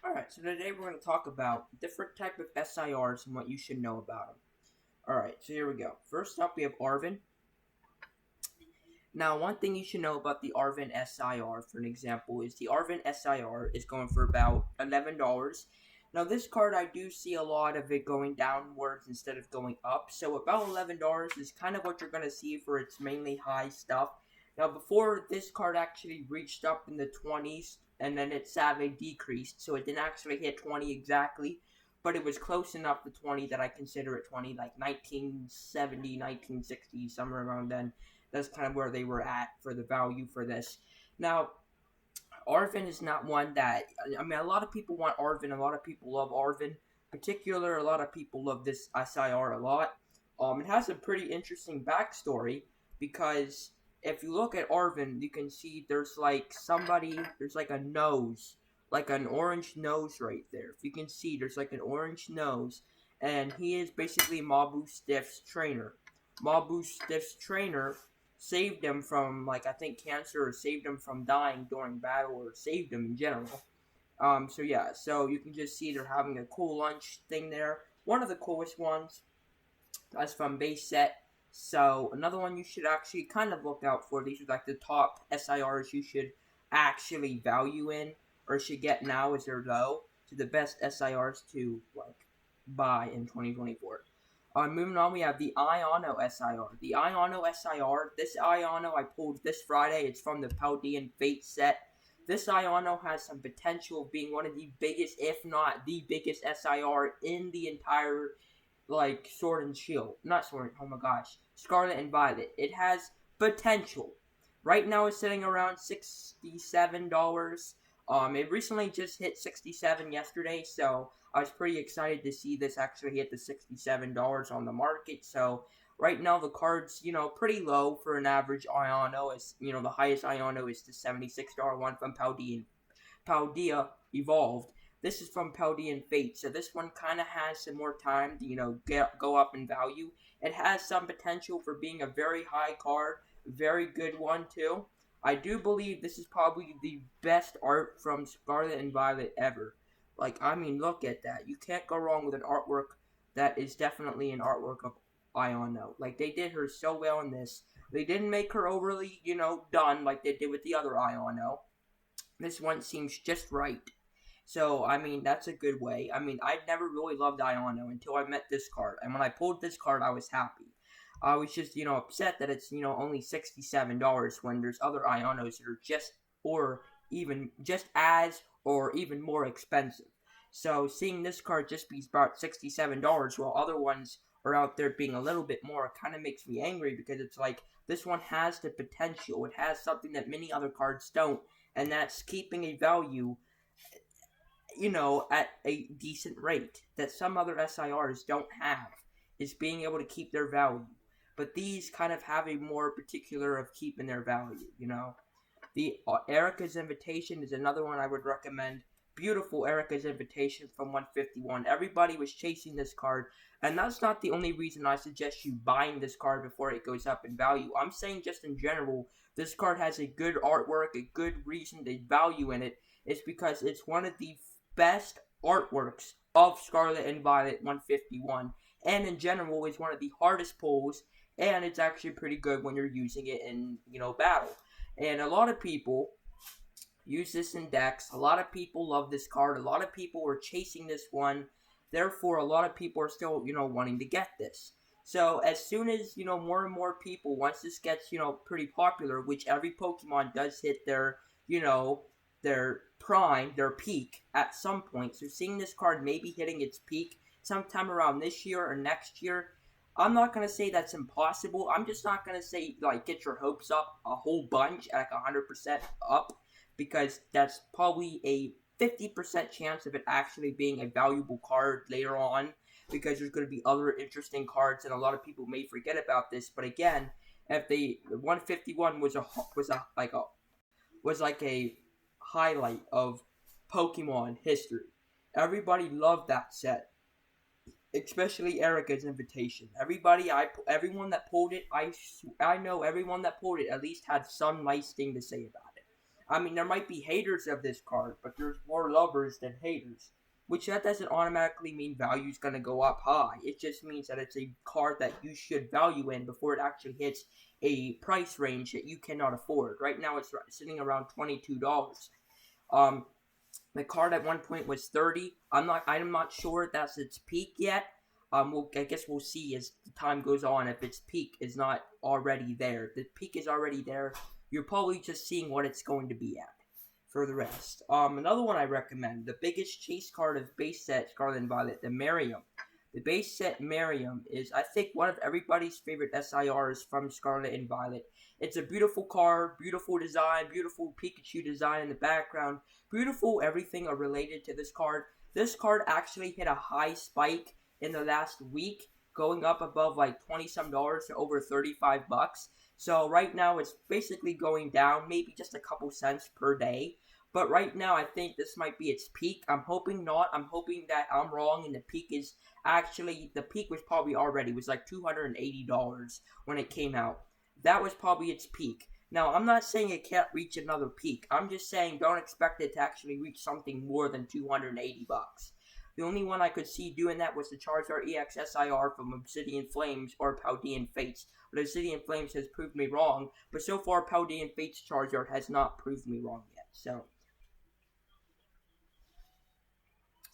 Alright, so today we're going to talk about different type of SIRs and what you should know about them. Alright, so here we go. First up, we have Arvin. Now, one thing you should know about the Arvin SIR, for an example, is the Arvin SIR is going for about $11. Now, this card, I do see a lot of it going downwards instead of going up. So, about $11 is kind of what you're going to see for its mainly high stuff. Now, before this card actually reached up in the 20s, and then it sadly decreased, so it didn't actually hit 20 exactly, but it was close enough to 20 that I consider it 20, like 1970, 1960, somewhere around then. That's kind of where they were at for the value for this. Now, Arvin is not one that, I mean, a lot of people want Arvin, a lot of people love Arvin. In particular, a lot of people love this SIR a lot. It has a pretty interesting backstory because if you look at Arvin, you can see there's like there's like a nose, like an orange nose right there. If you can see, there's like an orange nose, and he is basically Mabu Stiff's trainer. Mabu Stiff's trainer saved him from, like, I think cancer, or saved him from dying during battle, or saved him in general. So yeah, so you can just see they're having a cool lunch thing there. One of the coolest ones. That's from base set. So another one you should actually kind of look out for. These are like the top SIRs you should actually value in or should get now as they're low. To the best SIRs to like buy in 2024. Moving on, we have the Iono SIR. The Iono SIR, this Iono I pulled this Friday. It's from the Paldean Fate set. This Iono has some potential of being one of the biggest, if not the biggest SIR in the entire, like, Sword and Shield. Not Sword, oh my gosh. Scarlet and Violet. It has potential. Right now it's sitting around $67. It recently just hit 67 yesterday, so I was pretty excited to see this actually hit the $67 on the market. So right now the card's, pretty low for an average Iono. It's, the highest Iono is the $76 one from Paldea Evolved. This is from Paldean Fate, so this one kind of has some more time to, go up in value. It has some potential for being a very high card, very good one too. I do believe this is probably the best art from Scarlet and Violet ever. Like, I mean, look at that. You can't go wrong with an artwork that is definitely an artwork of Iono. Like, they did her so well in this. They didn't make her overly, done like they did with the other Iono. This one seems just right. So, I mean, that's a good way. I mean, I never really loved Iono until I met this card. And when I pulled this card, I was happy. I was just, upset that it's, only $67 when there's other Ionos that are just, or even just as, or even more expensive. So, seeing this card just be about $67 while other ones are out there being a little bit more kind of makes me angry because it's like, this one has the potential. It has something that many other cards don't, and that's keeping a value at a decent rate that some other SIRs don't have, is being able to keep their value. But these kind of have a more particular of keeping their value. The Erica's Invitation is another one I would recommend. Beautiful Erica's Invitation from 151. Everybody was chasing this card, and that's not the only reason I suggest you buying this card before it goes up in value. I'm saying just in general, this card has a good artwork, a good reason to value in it. It's because it's one of the best artworks of Scarlet and Violet 151, and in general is one of the hardest pulls, and it's actually pretty good when you're using it in, battle. And a lot of people use this in decks. A lot of people love this card. A lot of people are chasing this one. Therefore, a lot of people are still, wanting to get this. So, as soon as, more and more people, once this gets, pretty popular, which every Pokemon does hit their, their prime, their peak at some point. So seeing this card maybe hitting its peak sometime around this year or next year, I'm not going to say that's impossible. I'm just not going to say, like, get your hopes up a whole bunch, like 100% up, because that's probably a 50% chance of it actually being a valuable card later on, because there's going to be other interesting cards, and a lot of people may forget about this. But again, if the 151 was like a highlight of Pokemon history. Everybody loved that set, especially Erica's Invitation. Everyone that pulled it, I know everyone that pulled it at least had some nice thing to say about it. I mean, there might be haters of this card, but there's more lovers than haters. Which that doesn't automatically mean value's gonna go up high. It just means that it's a card that you should value in before it actually hits a price range that you cannot afford. Right now, it's sitting around $22. Um, the card at one point was 30. I'm not sure that's its peak yet. I guess we'll see as the time goes on if its peak is not already there. The peak is already there. You're probably just seeing what it's going to be at for the rest. Another one I recommend, the biggest chase card of base set Scarlet and Violet, the Merriam. The base set Merriam is, I think, one of everybody's favorite SIRs from Scarlet and Violet. It's a beautiful card, beautiful design, beautiful Pikachu design in the background, beautiful everything related to this card. This card actually hit a high spike in the last week, going up above like 20 some dollars to over 35 bucks. So right now it's basically going down, maybe just a couple cents per day. But right now I think this might be its peak. I'm hoping not. I'm hoping that I'm wrong and the peak is actually, the peak was probably already, was like $280 when it came out. That was probably its peak. Now, I'm not saying it can't reach another peak. I'm just saying don't expect it to actually reach something more than 280 bucks. The only one I could see doing that was the Charizard EX SIR from Obsidian Flames or Paldean Fates. But Obsidian Flames has proved me wrong, but so far Paldean Fates Charizard has not proved me wrong yet. So,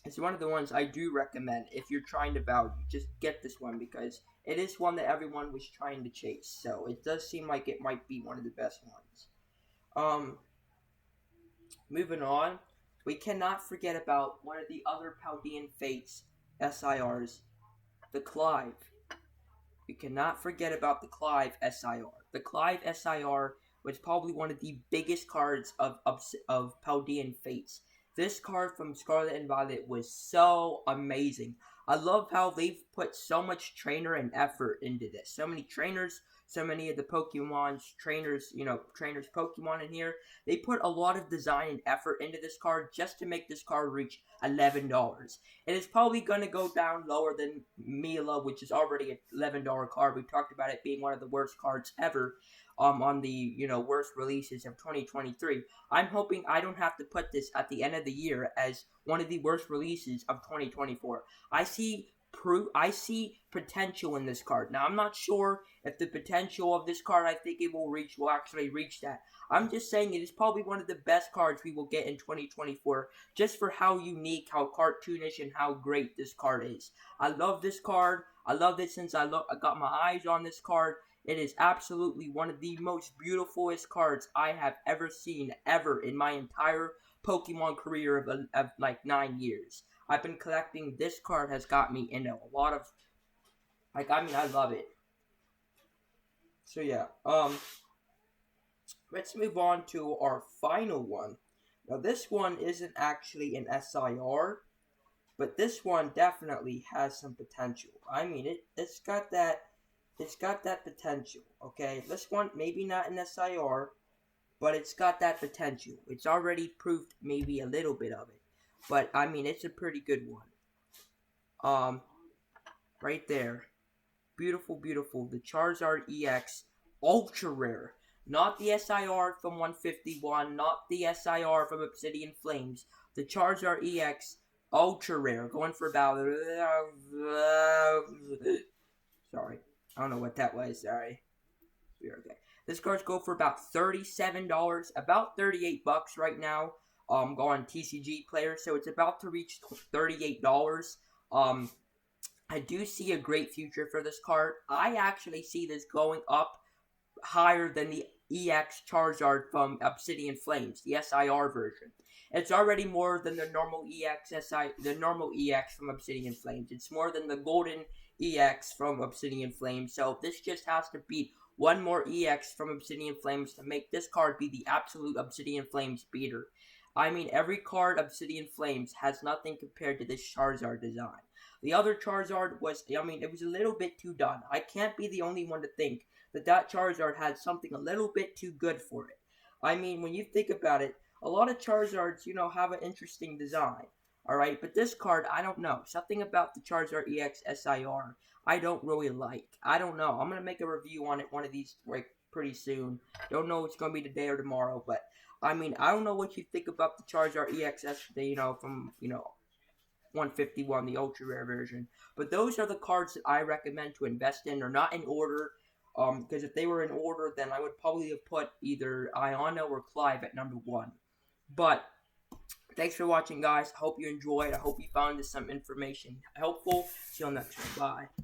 it's one of the ones I do recommend if you're trying to value. Just get this one because it is one that everyone was trying to chase. So, it does seem like it might be one of the best ones. Moving on, we cannot forget about one of the other Paldean Fates SIRs, the Clive. We cannot forget about the Clive SIR. The Clive SIR was probably one of the biggest cards of Paldean Fates. This card from Scarlet and Violet was so amazing. I love how they've put so much trainer and effort into this. So many trainers, so many of the Pokemon's trainers, trainers Pokemon in here. They put a lot of design and effort into this card just to make this card reach $11. It is probably going to go down lower than Mila, which is already an $11 card. We talked about it being one of the worst cards ever on the, worst releases of 2023. I'm hoping I don't have to put this at the end of the year as one of the worst releases of 2024. I see potential in this card. Now, I'm not sure if the potential of this card I think it will actually reach that. I'm just saying it is probably one of the best cards we will get in 2024 just for how unique, how cartoonish, and how great this card is. I love this card. I loved it since I got my eyes on this card. It is absolutely one of the most beautifulest cards I have ever seen ever in my entire Pokemon career of like 9 years. I've been collecting. This card has got me into a lot of, I love it. So yeah, let's move on to our final one. Now this one isn't actually an SIR, but this one definitely has some potential. I mean, it's got that potential, okay? This one, maybe not an SIR, but it's got that potential. It's already proved maybe a little bit of it. But, I mean, it's a pretty good one. Right there. Beautiful, beautiful. The Charizard EX Ultra Rare. Not the SIR from 151, not the SIR from Obsidian Flames. The Charizard EX Ultra Rare. Going for about... Sorry. I don't know what that was. Sorry. We're okay. This cards go for about $37, about 38 bucks right now. Go on TCG Player, so it's about to reach $38. I do see a great future for this card. I actually see this going up higher than the EX Charizard from Obsidian Flames, the SIR version. It's already more than the normal EX from Obsidian Flames. It's more than the Golden EX from Obsidian Flames. So this just has to beat one more EX from Obsidian Flames to make this card be the absolute Obsidian Flames beater. I mean, every card Obsidian Flames has nothing compared to this Charizard design. The other Charizard was, it was a little bit too done. I can't be the only one to think that Charizard had something a little bit too good for it. I mean, when you think about it, a lot of Charizards, have an interesting design. Alright, but this card, I don't know. Something about the Charizard EX SIR, I don't really like. I don't know. I'm going to make a review on it one of these, pretty soon. Don't know if it's going to be today or tomorrow, but I mean, I don't know what you think about the Charizard EXS, from 151, the ultra rare version. But those are the cards that I recommend to invest in. They're not in order. Because if they were in order, then I would probably have put either Iono or Clive at number 1. But thanks for watching, guys. I hope you enjoyed. I hope you found this some information helpful. See you on the next one. Bye.